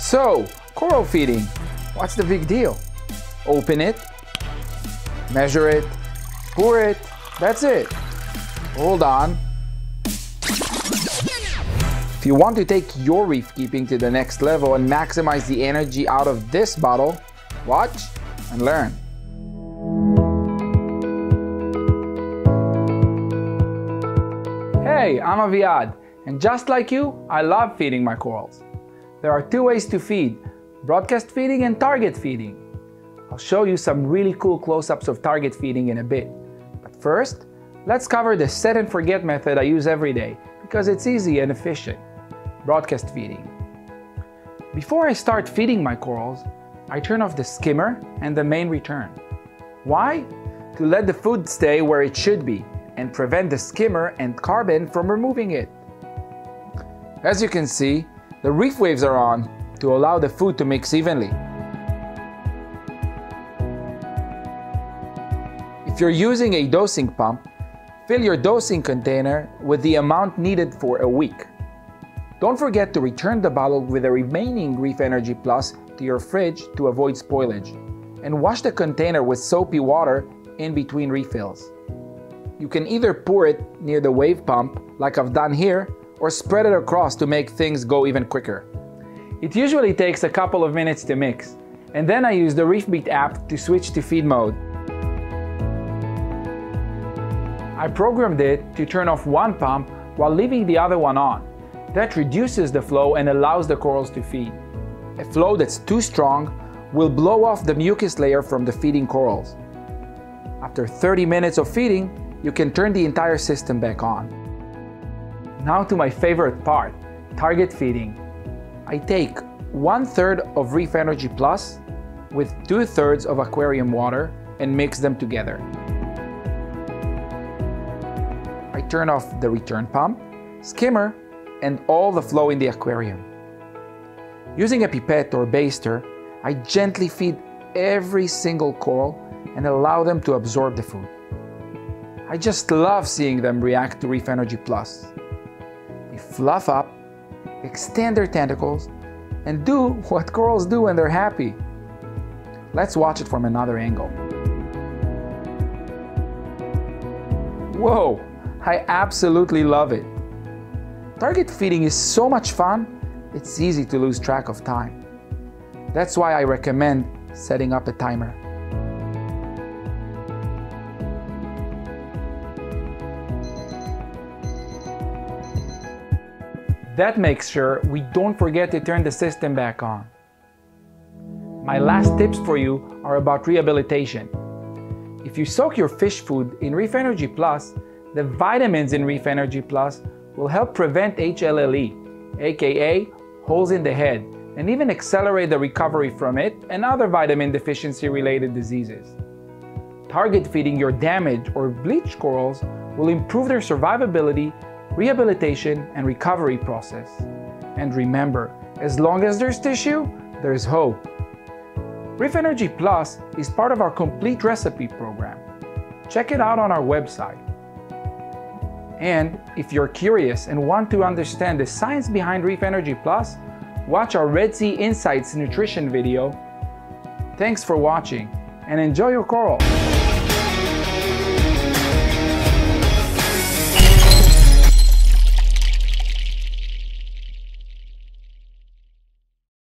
So, coral feeding, what's the big deal? Open it, measure it, pour it, that's it. Hold on. If you want to take your reef keeping to the next level and maximize the energy out of this bottle, watch and learn. Hey, I'm Aviad, and just like you, I love feeding my corals. There are two ways to feed, broadcast feeding and target feeding. I'll show you some really cool close-ups of target feeding in a bit. But first, let's cover the set and forget method I use every day because it's easy and efficient. Broadcast feeding. Before I start feeding my corals, I turn off the skimmer and the main return. Why? To let the food stay where it should be and prevent the skimmer and carbon from removing it. As you can see, the reef waves are on to allow the food to mix evenly. If you're using a dosing pump, fill your dosing container with the amount needed for a week. Don't forget to return the bottle with the remaining Reef Energy Plus to your fridge to avoid spoilage, and wash the container with soapy water in between refills. You can either pour it near the wave pump, like I've done here, or spread it across to make things go even quicker. It usually takes a couple of minutes to mix, and then I use the ReefBeat app to switch to feed mode. I programmed it to turn off one pump while leaving the other one on. That reduces the flow and allows the corals to feed. A flow that's too strong will blow off the mucus layer from the feeding corals. After 30 minutes of feeding, you can turn the entire system back on. Now to my favorite part, target feeding. I take 1/3 of Reef Energy Plus with 2/3 of aquarium water and mix them together. I turn off the return pump, skimmer, and all the flow in the aquarium. Using a pipette or baster, I gently feed every single coral and allow them to absorb the food. I just love seeing them react to Reef Energy Plus. They fluff up, extend their tentacles, and do what corals do when they're happy. Let's watch it from another angle. Whoa, I absolutely love it. Target feeding is so much fun, it's easy to lose track of time. That's why I recommend setting up a timer. That makes sure we don't forget to turn the system back on. My last tips for you are about rehabilitation. If you soak your fish food in Reef Energy Plus, the vitamins in Reef Energy Plus will help prevent HLLE, aka holes in the head, and even accelerate the recovery from it and other vitamin deficiency related diseases. Target feeding your damaged or bleached corals will improve their survivability, rehabilitation, and recovery process. And remember, as long as there's tissue, there's hope. Reef Energy Plus is part of our complete recipe program. Check it out on our website. And if you're curious and want to understand the science behind Reef Energy Plus, watch our Red Sea Insights nutrition video. Thanks for watching and enjoy your coral!